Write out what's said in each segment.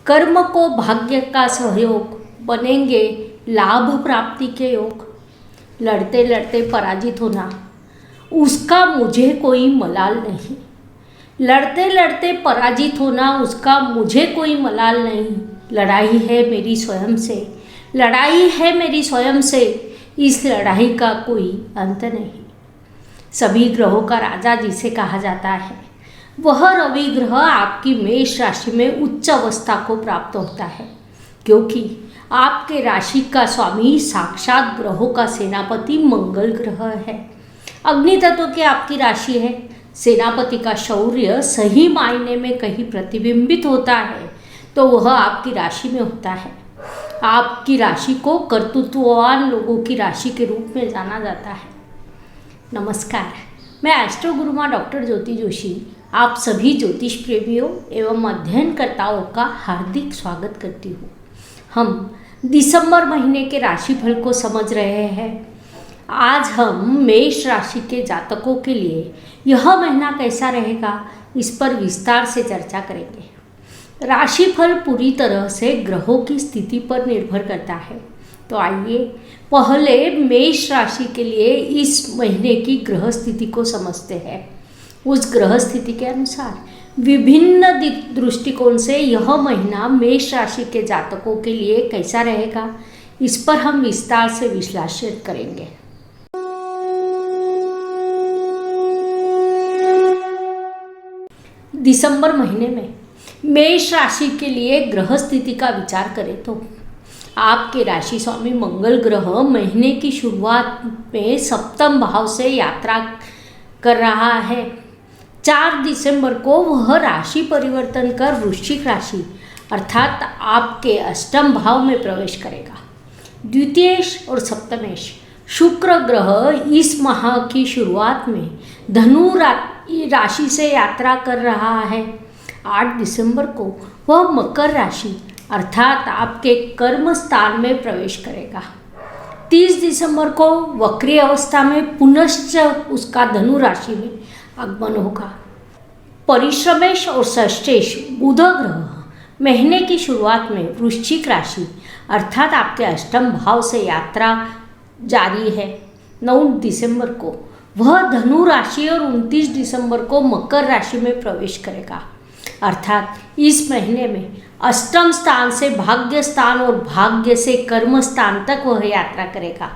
कर्म को भाग्य का सहयोग, बनेंगे लाभ प्राप्ति के योग। लड़ते लड़ते पराजित होना, उसका मुझे कोई मलाल नहीं। लड़ते लड़ते पराजित होना, उसका मुझे कोई मलाल नहीं। लड़ाई है मेरी स्वयं से, लड़ाई है मेरी स्वयं से, इस लड़ाई का कोई अंत नहीं। सभी ग्रहों का राजा जिसे कहा जाता है, वह रवि ग्रह आपकी मेष राशि में उच्च अवस्था को प्राप्त होता है, क्योंकि आपके राशि का स्वामी साक्षात ग्रहों का सेनापति मंगल ग्रह है। अग्नि तत्व की आपकी राशि है। सेनापति का शौर्य सही मायने में कहीं प्रतिबिंबित होता है तो वह आपकी राशि में होता है। आपकी राशि को कर्तृत्ववान लोगों की राशि के रूप में जाना जाता है। नमस्कार, मैं एस्ट्रो गुरुमा डॉक्टर ज्योति जोशी आप सभी ज्योतिष प्रेमियों एवं अध्ययनकर्ताओं का हार्दिक स्वागत करती हूँ। हम दिसंबर महीने के राशिफल को समझ रहे हैं। आज हम मेष राशि के जातकों के लिए यह महीना कैसा रहेगा, इस पर विस्तार से चर्चा करेंगे। राशिफल पूरी तरह से ग्रहों की स्थिति पर निर्भर करता है, तो आइए पहले मेष राशि के लिए इस महीने की ग्रह स्थिति को समझते हैं। उस ग्रह स्थिति के अनुसार विभिन्न दृष्टिकोण से यह महीना मेष राशि के जातकों के लिए कैसा रहेगा, इस पर हम विस्तार से विश्लेषण करेंगे। दिसंबर महीने में मेष राशि के लिए ग्रह स्थिति का विचार करें तो आपके राशि स्वामी मंगल ग्रह महीने की शुरुआत में सप्तम भाव से यात्रा कर रहा है। 4 दिसंबर को वह राशि परिवर्तन कर वृश्चिक राशि अर्थात आपके अष्टम भाव में प्रवेश करेगा। द्वितीयेश और सप्तमेश शुक्र ग्रह इस माह की शुरुआत में धनु राशि से यात्रा कर रहा है। 8 दिसंबर को वह मकर राशि अर्थात आपके कर्म स्थान में प्रवेश करेगा। 30 दिसंबर को वक्री अवस्था में पुनश्च उसका धनु राशि में आगमन होगा। परिश्रमेश और षष्ठेश बुध ग्रह महीने की शुरुआत में वृश्चिक राशि अर्थात आपके अष्टम भाव से यात्रा जारी है। 9 दिसंबर को वह धनु राशि और 29 दिसंबर को मकर राशि में प्रवेश करेगा। अर्थात इस महीने में अष्टम स्थान से भाग्य स्थान और भाग्य से कर्म स्थान तक वह यात्रा करेगा।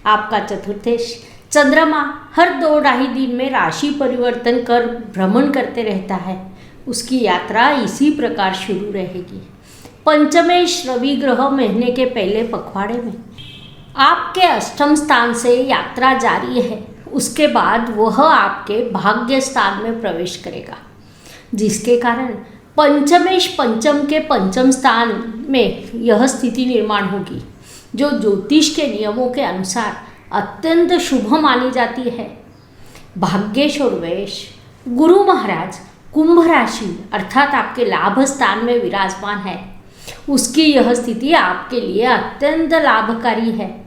आपका चतुर्थेश चंद्रमा हर 2-2.5 दिन में राशि परिवर्तन कर भ्रमण करते रहता है, उसकी यात्रा इसी प्रकार शुरू रहेगी। पंचमेश रवि ग्रह महीने के पहले पखवाड़े में आपके अष्टम स्थान से यात्रा जारी है, उसके बाद वह आपके भाग्य स्थान में प्रवेश करेगा, जिसके कारण पंचमेश पंचम के पंचम स्थान में यह स्थिति निर्माण होगी, जो ज्योतिष के नियमों के अनुसार अत्यंत शुभ मानी जाती है। भाग्येश और व्ययेश गुरु महाराज कुंभ राशि अर्थात आपके लाभ स्थान में विराजमान है, उसकी यह स्थिति आपके लिए अत्यंत लाभकारी है।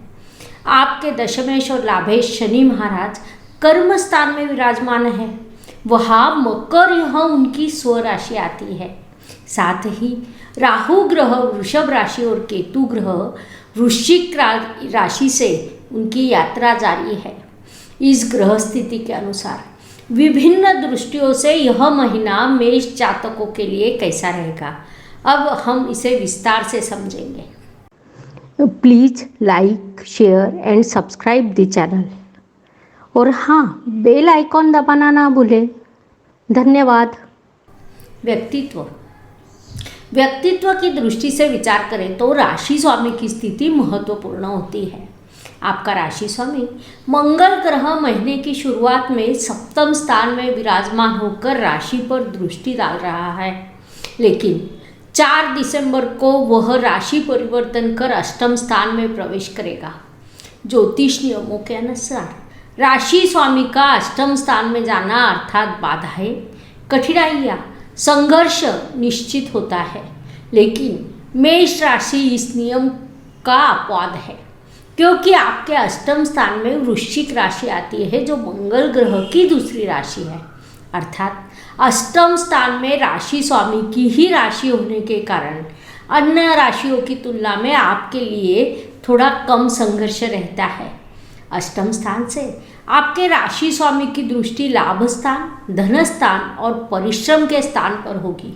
आपके दशमेश और लाभेश शनि महाराज कर्म स्थान में विराजमान है, वहाँ मकर यह उनकी स्वराशि आती है। साथ ही राहु ग्रह वृषभ राशि और केतु ग्रह वृश्चिक राशि से उनकी यात्रा जारी है। इस ग्रह स्थिति के अनुसार विभिन्न दृष्टियों से यह महीना मेष जातकों के लिए कैसा रहेगा, अब हम इसे विस्तार से समझेंगे। Please like share and subscribe the channel और हाँ, बेल आइकॉन दबाना ना भूलें। धन्यवाद। व्यक्तित्व की दृष्टि से विचार करें तो राशि स्वामी की स्थिति महत्वपूर्ण होती है। आपका राशि स्वामी मंगल ग्रह महीने की शुरुआत में सप्तम स्थान में विराजमान होकर राशि पर दृष्टि डाल रहा है, लेकिन 4 दिसंबर को वह राशि परिवर्तन कर अष्टम स्थान में प्रवेश करेगा। ज्योतिष नियमों के अनुसार राशि स्वामी का अष्टम स्थान में जाना अर्थात बाधाएं, कठिनाइयाँ, संघर्ष निश्चित होता है, लेकिन मेष राशि इस नियम का अपवाद है, क्योंकि आपके अष्टम स्थान में वृश्चिक राशि आती है, जो मंगल ग्रह की दूसरी राशि है। अर्थात अष्टम स्थान में राशि स्वामी की ही राशि होने के कारण अन्य राशियों की तुलना में आपके लिए थोड़ा कम संघर्ष रहता है। अष्टम स्थान से आपके राशि स्वामी की दृष्टि लाभ स्थान, धन स्थान और परिश्रम के स्थान पर होगी,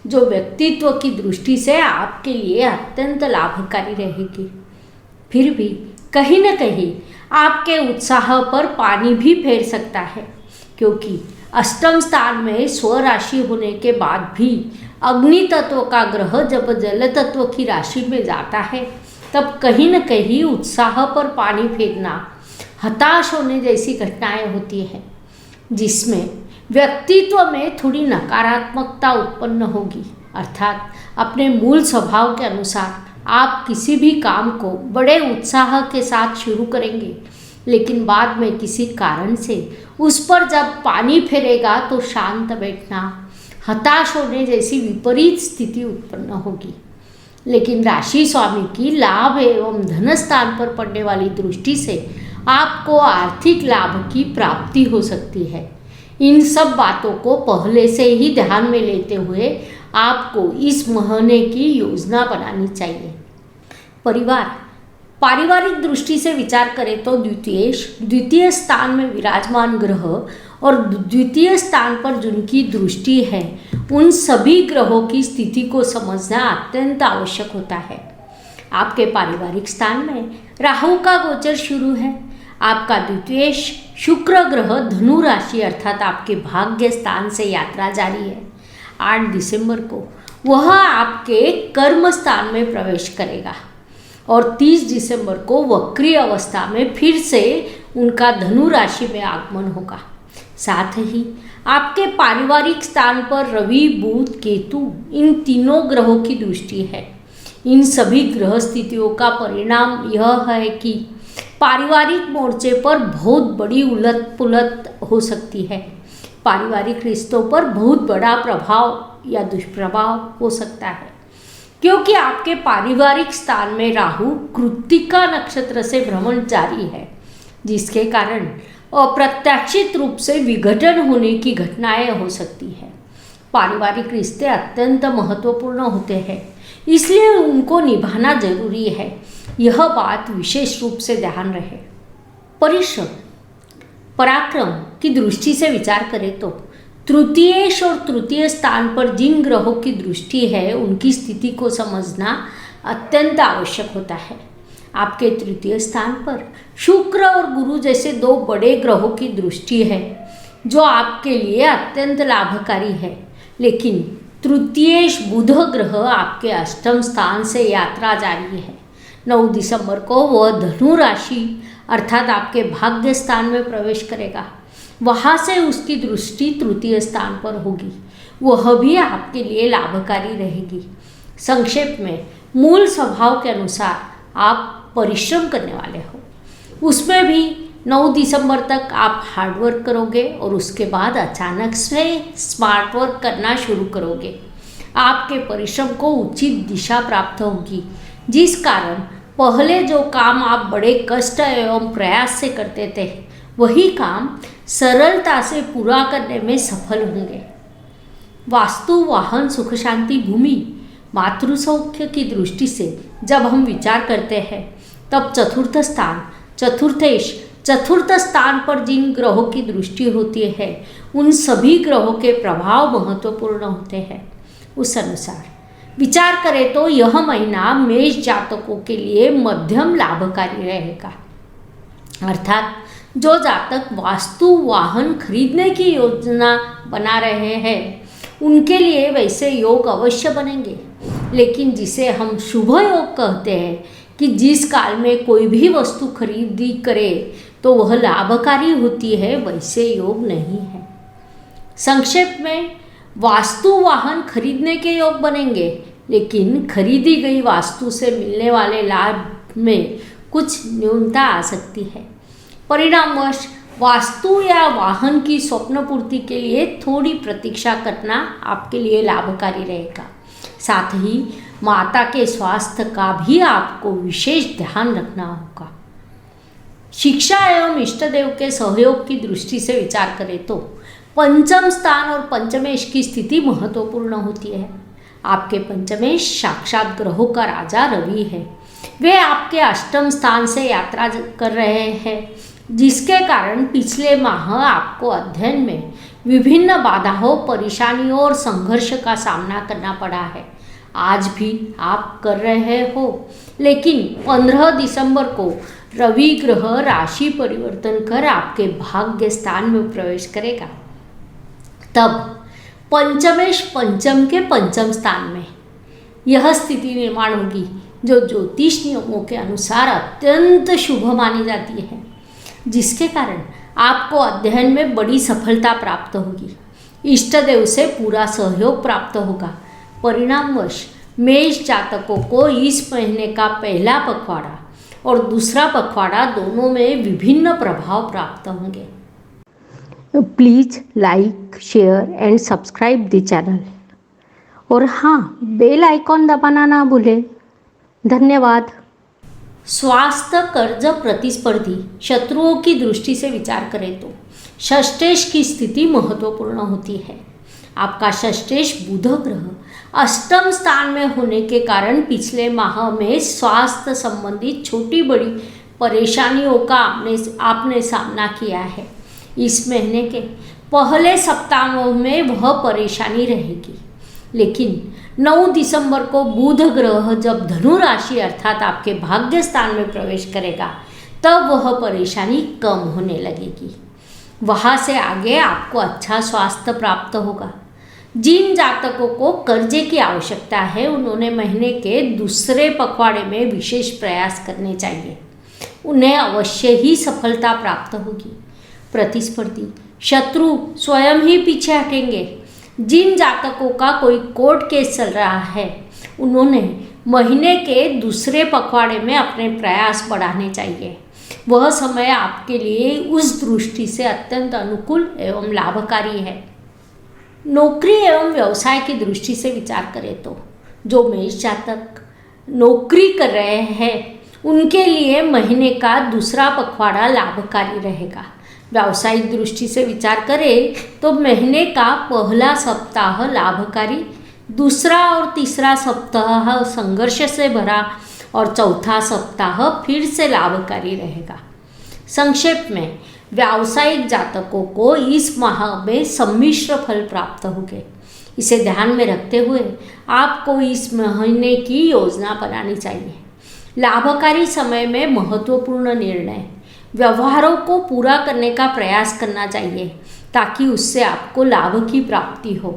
जो व्यक्तित्व की दृष्टि से आपके लिए अत्यंत लाभकारी रहेगी। फिर भी कहीं न कहीं आपके उत्साह पर पानी भी फेर सकता है, क्योंकि अष्टम स्थान में स्वराशि होने के बाद भी अग्नि तत्व का ग्रह जब जल तत्व की राशि में जाता है, तब कहीं न कहीं उत्साह पर पानी फेरना, हताश होने जैसी घटनाएं होती हैं, जिसमें व्यक्तित्व में थोड़ी नकारात्मकता उत्पन्न होगी। अर्थात अपने मूल स्वभाव के अनुसार आप किसी भी काम को बड़े उत्साह के साथ शुरू करेंगे, लेकिन बाद में किसी कारण से उस पर जब पानी फेरेगा तो शांत बैठना, हताश होने जैसी विपरीत स्थिति उत्पन्न होगी। लेकिन राशि स्वामी की लाभ एवं धन स्थान पर पड़ने वाली दृष्टि से आपको आर्थिक लाभ की प्राप्ति हो सकती है। इन सब बातों को पहले से ही ध्यान में लेते हुए आपको इस महीने की योजना बनानी चाहिए। पारिवारिक दृष्टि से विचार करें तो द्वितीय स्थान में विराजमान ग्रह और द्वितीय स्थान पर जिनकी दृष्टि है, उन सभी ग्रहों की स्थिति को समझना अत्यंत आवश्यक होता है। आपके पारिवारिक स्थान में राहु का गोचर शुरू है। आपका द्वितीय शुक्र ग्रह धनु राशि अर्थात आपके भाग्य स्थान से यात्रा जारी है। 8 दिसंबर को वह आपके कर्म स्थान में प्रवेश करेगा और 30 दिसंबर को वक्री अवस्था में फिर से उनका धनु राशि में आगमन होगा। साथ ही आपके पारिवारिक स्थान पर रवि, बुध, केतु इन तीनों ग्रहों की दृष्टि है। इन सभी ग्रह स्थितियों का परिणाम यह है कि पारिवारिक मोर्चे पर बहुत बड़ी उलट पुलट हो सकती है। पारिवारिक रिश्तों पर बहुत बड़ा प्रभाव या दुष्प्रभाव हो सकता है, क्योंकि आपके पारिवारिक स्थान में राहु कृत्तिका नक्षत्र से भ्रमण जारी है, जिसके कारण अप्रत्याशित रूप से विघटन होने की घटनाएं हो सकती है। पारिवारिक रिश्ते अत्यंत महत्वपूर्ण होते हैं, इसलिए उनको निभाना जरूरी है। यह बात विशेष रूप से ध्यान रहे। परिश्रम पराक्रम की दृष्टि से विचार करें तो तृतीयेश और तृतीय स्थान पर जिन ग्रहों की दृष्टि है, उनकी स्थिति को समझना अत्यंत आवश्यक होता है। आपके तृतीय स्थान पर शुक्र और गुरु जैसे 2 बड़े ग्रहों की दृष्टि है, जो आपके लिए अत्यंत लाभकारी है। लेकिन तृतीयेश बुध ग्रह आपके अष्टम स्थान से यात्रा जारी है। 9 दिसंबर को वह धनु राशि अर्थात आपके भाग्य स्थान में प्रवेश करेगा। वहाँ से उसकी दृष्टि तृतीय स्थान पर होगी, वह भी आपके लिए लाभकारी रहेगी। संक्षेप में मूल स्वभाव के अनुसार आप परिश्रम करने वाले हो, उसमें भी 9 दिसंबर तक आप हार्डवर्क करोगे और उसके बाद अचानक से स्मार्ट वर्क करना शुरू करोगे। आपके परिश्रम को उचित दिशा प्राप्त होगी, जिस कारण पहले जो काम आप बड़े कष्ट एवं प्रयास से करते थे, वही काम सरलता से पूरा करने में सफल होंगे। वास्तु, वाहन, सुख शांति, भूमि, मातृ सौख्य की दृष्टि से जब हम विचार करते हैं, तब चतुर्थ स्थान पर जिन ग्रहों की दृष्टि होती है, उन सभी ग्रहों के प्रभाव महत्वपूर्ण होते हैं। उस अनुसार विचार करें तो यह महीना मेष जातकों के लिए मध्यम लाभकारी रहेगा। अर्थात जो जातक वास्तु, वाहन खरीदने की योजना बना रहे हैं, उनके लिए वैसे योग अवश्य बनेंगे। लेकिन जिसे हम शुभ योग कहते हैं कि जिस काल में कोई भी वस्तु खरीदी करे तो वह लाभकारी होती है, वैसे योग नहीं है। संक्षेप में वास्तु, वाहन खरीदने के योग बनेंगे, लेकिन खरीदी गई वास्तु से मिलने वाले लाभ में कुछ न्यूनता आ सकती है। परिणामवश वास्तु या वाहन की स्वप्न पूर्ति के लिए थोड़ी प्रतीक्षा करना आपके लिए लाभकारी रहेगा। साथ ही माता के स्वास्थ्य का भी आपको विशेष ध्यान रखना होगा। शिक्षा एवं इष्ट देव के सहयोग की दृष्टि से विचार करें तो पंचम स्थान और पंचमेश की स्थिति महत्वपूर्ण होती है। आपके पंचमेश साक्षात ग्रहों का राजा रवि है। वे आपके अष्टम स्थान से यात्रा कर रहे हैं, जिसके कारण पिछले माह आपको अध्ययन में विभिन्न बाधाओं, परेशानियों और संघर्ष का सामना करना पड़ा है। आज भी आप कर रहे हो, लेकिन 15 दिसंबर को रवि ग्रह राशि परिवर्तन कर आपके भाग्य स्थान में प्रवेश करेगा। तब पंचमेश पंचम के पंचम स्थान में यह स्थिति निर्माण होगी, जो ज्योतिष नियमों के अनुसार अत्यंत शुभ मानी जाती है, जिसके कारण आपको अध्ययन में बड़ी सफलता प्राप्त होगी। इष्ट देव से पूरा सहयोग प्राप्त होगा। परिणामवश मेष जातकों को इस महीने का पहला पखवाड़ा और दूसरा पखवाड़ा दोनों में विभिन्न प्रभाव प्राप्त होंगे। Please like, share and subscribe the channel, और हाँ, बेल आइकॉन दबाना ना भूलें। धन्यवाद। स्वास्थ्य, कर्ज, प्रतिस्पर्धी, शत्रुओं की दृष्टि से विचार करें तो षष्ठेश की स्थिति महत्वपूर्ण होती है। आपका षष्ठेश बुध ग्रह अष्टम स्थान में होने के कारण पिछले माह में स्वास्थ्य संबंधित छोटी बड़ी परेशानियों का आपने सामना किया है। इस महीने के पहले सप्ताहों में वह परेशानी रहेगी, लेकिन 9 दिसंबर को बुध ग्रह जब धनु राशि अर्थात आपके भाग्य स्थान में प्रवेश करेगा, तब वह परेशानी कम होने लगेगी। वहाँ से आगे आपको अच्छा स्वास्थ्य प्राप्त होगा। जिन जातकों को कर्जे की आवश्यकता है, उन्होंने महीने के दूसरे पखवाड़े में विशेष प्रयास करने चाहिए। उन्हें अवश्य ही सफलता प्राप्त होगी। प्रतिस्पर्धी, शत्रु स्वयं ही पीछे हटेंगे। जिन जातकों का कोई कोर्ट केस चल रहा है, उन्होंने महीने के दूसरे पखवाड़े में अपने प्रयास बढ़ाने चाहिए। वह समय आपके लिए उस दृष्टि से अत्यंत अनुकूल एवं लाभकारी है। नौकरी एवं व्यवसाय की दृष्टि से विचार करें तो जो मेष जातक नौकरी कर रहे हैं, उनके लिए महीने का दूसरा पखवाड़ा लाभकारी रहेगा। व्यावसायिक दृष्टि से विचार करें तो महीने का पहला सप्ताह लाभकारी, दूसरा और तीसरा सप्ताह संघर्ष से भरा और चौथा सप्ताह फिर से लाभकारी रहेगा। संक्षेप में, व्यावसायिक जातकों को इस माह में सम्मिश्र फल प्राप्त होंगे। इसे ध्यान में रखते हुए आपको इस महीने की योजना बनानी चाहिए। लाभकारी समय में महत्वपूर्ण निर्णय, व्यवहारों को पूरा करने का प्रयास करना चाहिए, ताकि उससे आपको लाभ की प्राप्ति हो।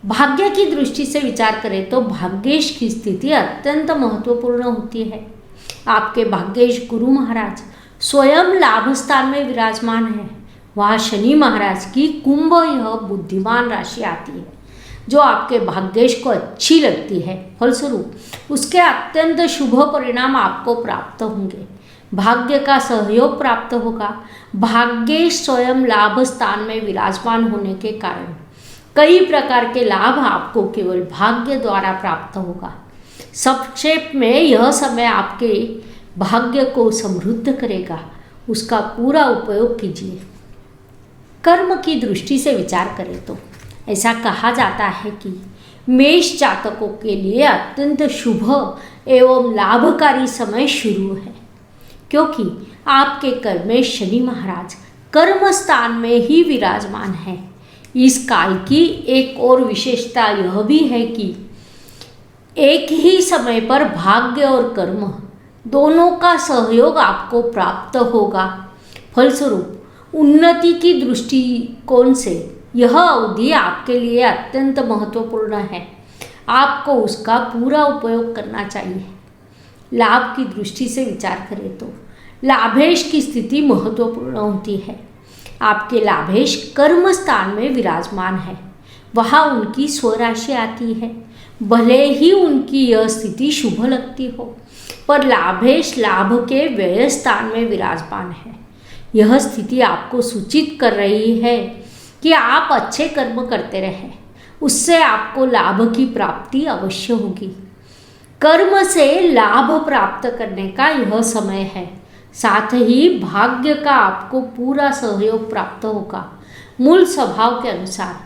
भाग्य की दृष्टि से विचार करें तो भाग्येश की स्थिति अत्यंत महत्वपूर्ण होती है। आपके भाग्येश गुरु महाराज स्वयं लाभ स्थान में विराजमान है। वहाँ शनि महाराज की कुंभ यह बुद्धिमान राशि आती है, जो आपके भाग्येश को अच्छी लगती है। फलस्वरूप उसके अत्यंत शुभ परिणाम आपको प्राप्त होंगे। भाग्य का सहयोग प्राप्त होगा। भाग्येश स्वयं लाभ स्थान में विराजमान होने के कारण कई प्रकार के लाभ आपको केवल भाग्य द्वारा प्राप्त होगा। संक्षेप में, यह समय आपके भाग्य को समृद्ध करेगा। उसका पूरा उपयोग कीजिए। कर्म की दृष्टि से विचार करें तो ऐसा कहा जाता है कि मेष जातकों के लिए अत्यंत शुभ एवं लाभकारी समय शुरू है, क्योंकि आपके कर्म में शनि महाराज कर्म स्थान में ही विराजमान है। इस काल की एक और विशेषता यह भी है कि एक ही समय पर भाग्य और कर्म दोनों का सहयोग आपको प्राप्त होगा। फलस्वरूप उन्नति की दृष्टिकोण से यह अवधि आपके लिए अत्यंत महत्वपूर्ण है। आपको उसका पूरा उपयोग करना चाहिए। लाभ की दृष्टि से विचार करें तो लाभेश की स्थिति महत्वपूर्ण होती है। आपके लाभेश कर्म स्थान में विराजमान है। वहाँ उनकी स्वराशि आती है। भले ही उनकी यह स्थिति शुभ लगती हो, पर लाभेश लाभ के व्यय स्थान में विराजमान है। यह स्थिति आपको सूचित कर रही है कि आप अच्छे कर्म करते रहें, उससे आपको लाभ की प्राप्ति अवश्य होगी। कर्म से लाभ प्राप्त करने का यह समय है। साथ ही भाग्य का आपको पूरा सहयोग प्राप्त होगा। मूल स्वभाव के अनुसार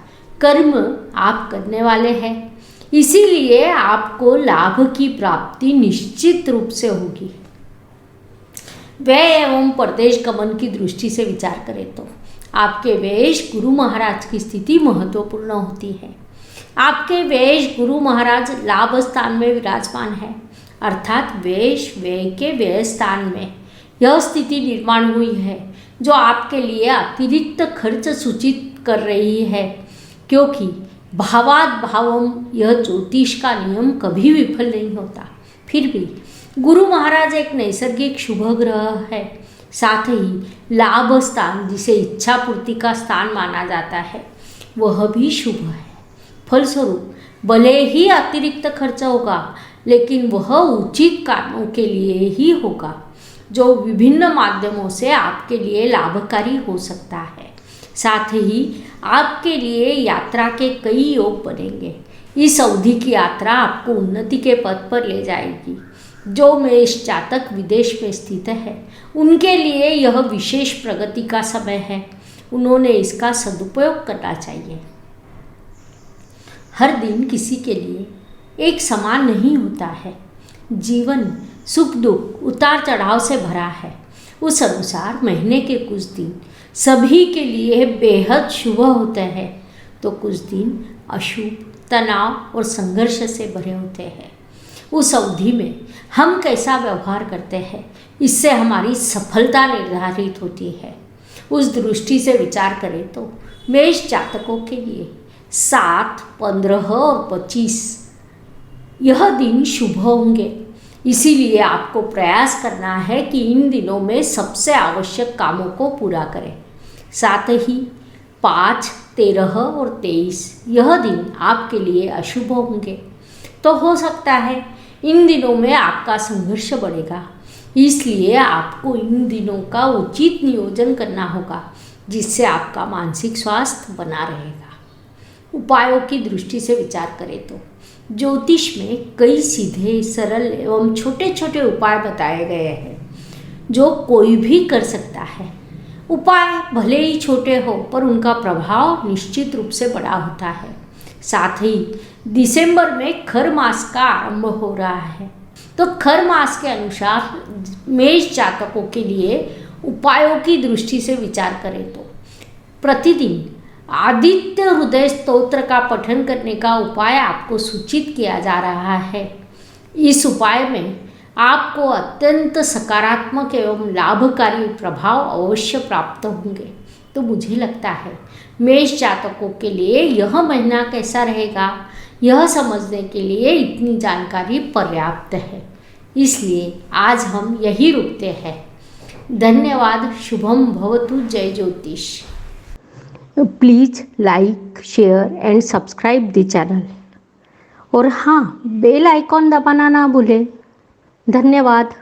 कर्म आप करने वाले हैं, इसीलिए आपको लाभ की प्राप्ति निश्चित रूप से होगी। व्यय एवं परदेश गमन की दृष्टि से विचार करें तो आपके वेश गुरु महाराज की स्थिति महत्वपूर्ण होती है। आपके वेश गुरु महाराज लाभ स्थान में विराजमान है, अर्थात वेश व्यय के व्यय स्थान में यह स्थिति निर्माण हुई है, जो आपके लिए अतिरिक्त खर्च सूचित कर रही है, क्योंकि भावाद भावम यह ज्योतिष का नियम कभी विफल नहीं होता। फिर भी गुरु महाराज एक नैसर्गिक शुभ ग्रह है, साथ ही लाभ स्थान जिसे इच्छा पूर्ति का स्थान माना जाता है वह भी शुभ है। फलस्वरूप भले ही अतिरिक्त खर्च होगा, लेकिन वह उचित कारणों के लिए ही होगा, जो विभिन्न माध्यमों से आपके लिए लाभकारी हो सकता है। साथ ही आपके लिए यात्रा के कई योग बनेंगे। इस अवधि की यात्रा आपको उन्नति के पथ पर ले जाएगी। जो मेष जातक विदेश में स्थित है, उनके लिए यह विशेष प्रगति का समय है। उन्होंने इसका सदुपयोग करना चाहिए। हर दिन किसी के लिए एक समान नहीं होता है। जीवन सुख दुख उतार चढ़ाव से भरा है। उस अनुसार महीने के कुछ दिन सभी के लिए बेहद शुभ होते हैं, तो कुछ दिन अशुभ, तनाव और संघर्ष से भरे होते हैं। उस अवधि में हम कैसा व्यवहार करते हैं, इससे हमारी सफलता निर्धारित होती है। उस दृष्टि से विचार करें तो मेष जातकों के लिए 7, 15 और 25 यह दिन शुभ होंगे। इसीलिए आपको प्रयास करना है कि इन दिनों में सबसे आवश्यक कामों को पूरा करें। साथ ही 5, 13 और 23 यह दिन आपके लिए अशुभ होंगे। तो हो सकता है इन दिनों में आपका संघर्ष बढ़ेगा, इसलिए आपको इन दिनों का उचित नियोजन करना होगा, जिससे आपका मानसिक स्वास्थ्य बना रहेगा। उपायों की दृष्टि से विचार करें तो ज्योतिष में कई सीधे, सरल एवं छोटे छोटे उपाय बताए गए हैं, जो कोई भी कर सकता है। उपाय भले ही छोटे हो, पर उनका प्रभाव निश्चित रूप से बड़ा होता है। साथ ही दिसंबर में खर मास का आरंभ हो रहा है, तो खर मास के अनुसार मेष जातकों के लिए उपायों की दृष्टि से विचार करें तो प्रतिदिन आदित्य हृदय स्तोत्र का पठन करने का उपाय आपको सूचित किया जा रहा है। इस उपाय में आपको अत्यंत सकारात्मक एवं लाभकारी प्रभाव अवश्य प्राप्त होंगे। तो मुझे लगता है मेष जातकों के लिए यह महीना कैसा रहेगा, यह समझने के लिए इतनी जानकारी पर्याप्त है। इसलिए आज हम यही रुकते हैं। धन्यवाद। शुभम भवतु। जय ज्योतिष। Please like, share and subscribe the channel. और हाँ, बेल आइकॉन दबाना ना भूलें। धन्यवाद।